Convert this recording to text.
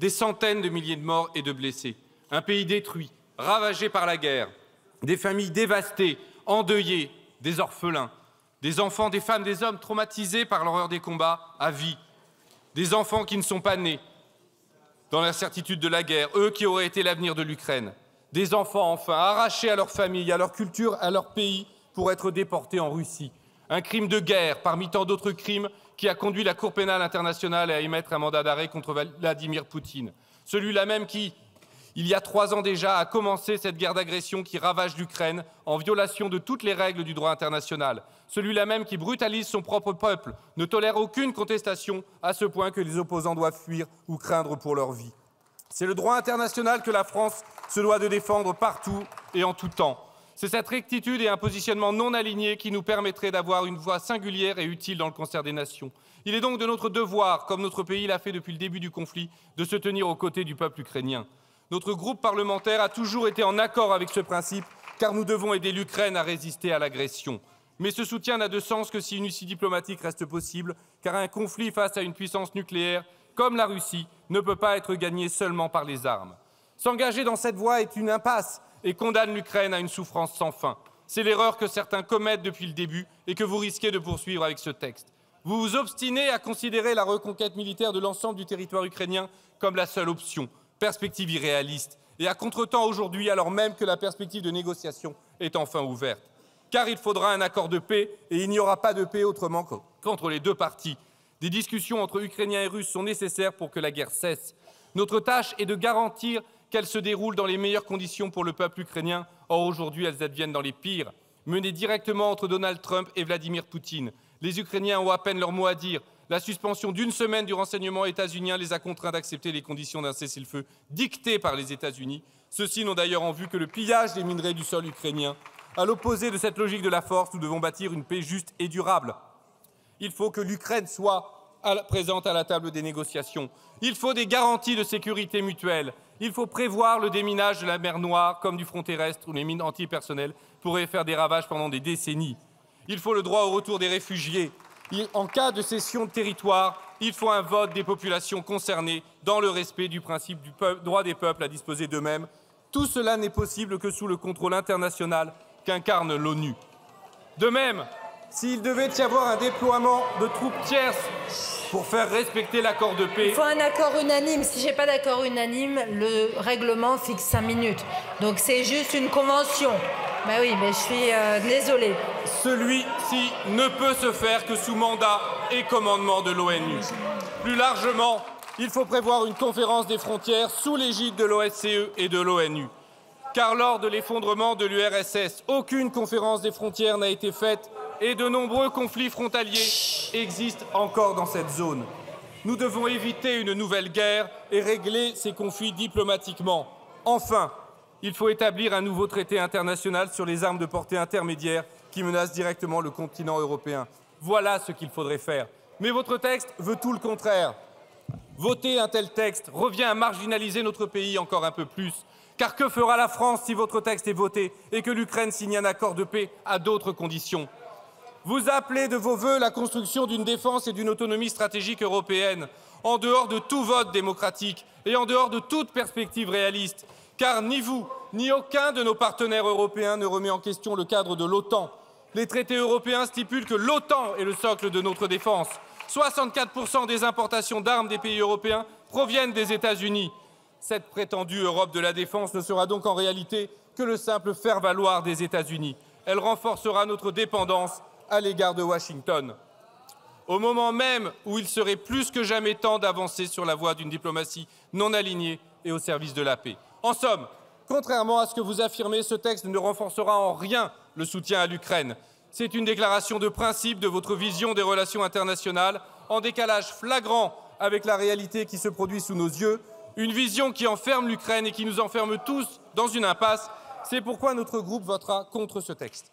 des centaines de milliers de morts et de blessés. Un pays détruit, ravagé par la guerre, des familles dévastées, endeuillées, des orphelins, des enfants, des femmes, des hommes traumatisés par l'horreur des combats à vie, des enfants qui ne sont pas nés dans l'incertitude de la guerre, eux qui auraient été l'avenir de l'Ukraine, des enfants enfin arrachés à leur famille, à leur culture, à leur pays pour être déportés en Russie. Un crime de guerre parmi tant d'autres crimes qui a conduit la Cour pénale internationale à émettre un mandat d'arrêt contre Vladimir Poutine. Celui-là même qui, il y a 3 ans déjà, a commencé cette guerre d'agression qui ravage l'Ukraine en violation de toutes les règles du droit international. Celui-là même qui brutalise son propre peuple, ne tolère aucune contestation à ce point que les opposants doivent fuir ou craindre pour leur vie. C'est le droit international que la France se doit de défendre partout et en tout temps. C'est cette rectitude et un positionnement non aligné qui nous permettrait d'avoir une voix singulière et utile dans le concert des nations. Il est donc de notre devoir, comme notre pays l'a fait depuis le début du conflit, de se tenir aux côtés du peuple ukrainien. Notre groupe parlementaire a toujours été en accord avec ce principe, car nous devons aider l'Ukraine à résister à l'agression. Mais ce soutien n'a de sens que si une issue diplomatique reste possible, car un conflit face à une puissance nucléaire, comme la Russie, ne peut pas être gagné seulement par les armes. S'engager dans cette voie est une impasse et condamne l'Ukraine à une souffrance sans fin. C'est l'erreur que certains commettent depuis le début et que vous risquez de poursuivre avec ce texte. Vous vous obstinez à considérer la reconquête militaire de l'ensemble du territoire ukrainien comme la seule option, perspective irréaliste, et à contretemps aujourd'hui, alors même que la perspective de négociation est enfin ouverte. Car il faudra un accord de paix, et il n'y aura pas de paix autrement qu'entre les deux parties. Des discussions entre Ukrainiens et Russes sont nécessaires pour que la guerre cesse. Notre tâche est de garantir qu'elle se déroule dans les meilleures conditions pour le peuple ukrainien. Or, aujourd'hui, elles adviennent dans les pires. Menées directement entre Donald Trump et Vladimir Poutine. Les Ukrainiens ont à peine leur mot à dire. La suspension d'1 semaine du renseignement états-unien les a contraints d'accepter les conditions d'un cessez-le-feu dictées par les États-Unis. Ceux-ci n'ont d'ailleurs en vue que le pillage des minerais du sol ukrainien. À l'opposé de cette logique de la force, nous devons bâtir une paix juste et durable. Il faut que l'Ukraine soit présente à la table des négociations. Il faut des garanties de sécurité mutuelle. Il faut prévoir le déminage de la mer Noire comme du front terrestre où les mines antipersonnelles pourraient faire des ravages pendant des décennies. Il faut le droit au retour des réfugiés. En cas de cession de territoire, il faut un vote des populations concernées dans le respect du principe du droit des peuples à disposer d'eux-mêmes. Tout cela n'est possible que sous le contrôle international qu'incarne l'ONU. De même, s'il devait y avoir un déploiement de troupes tierces pour faire respecter l'accord de paix... Il faut un accord unanime. Si je n'ai pas d'accord unanime, le règlement fixe 5 minutes. Donc c'est juste une convention. Ben oui, mais je suis désolée. Celui-ci ne peut se faire que sous mandat et commandement de l'ONU. Plus largement, il faut prévoir une conférence des frontières sous l'égide de l'OSCE et de l'ONU. Car lors de l'effondrement de l'URSS, aucune conférence des frontières n'a été faite et de nombreux conflits frontaliers existent encore dans cette zone. Nous devons éviter une nouvelle guerre et régler ces conflits diplomatiquement. Enfin, il faut établir un nouveau traité international sur les armes de portée intermédiaire qui menacent directement le continent européen. Voilà ce qu'il faudrait faire. Mais votre texte veut tout le contraire. Voter un tel texte revient à marginaliser notre pays encore un peu plus. Car que fera la France si votre texte est voté et que l'Ukraine signe un accord de paix à d'autres conditions? Vous appelez de vos vœux la construction d'une défense et d'une autonomie stratégique européenne, en dehors de tout vote démocratique et en dehors de toute perspective réaliste. Car ni vous, ni aucun de nos partenaires européens ne remet en question le cadre de l'OTAN. Les traités européens stipulent que l'OTAN est le socle de notre défense. 64% des importations d'armes des pays européens proviennent des États-Unis. Cette prétendue Europe de la défense ne sera donc en réalité que le simple faire-valoir des États-Unis. Elle renforcera notre dépendance à l'égard de Washington. Au moment même où il serait plus que jamais temps d'avancer sur la voie d'une diplomatie non alignée et au service de la paix. En somme, contrairement à ce que vous affirmez, ce texte ne renforcera en rien le soutien à l'Ukraine. C'est une déclaration de principe de votre vision des relations internationales, en décalage flagrant avec la réalité qui se produit sous nos yeux, une vision qui enferme l'Ukraine et qui nous enferme tous dans une impasse. C'est pourquoi notre groupe votera contre ce texte.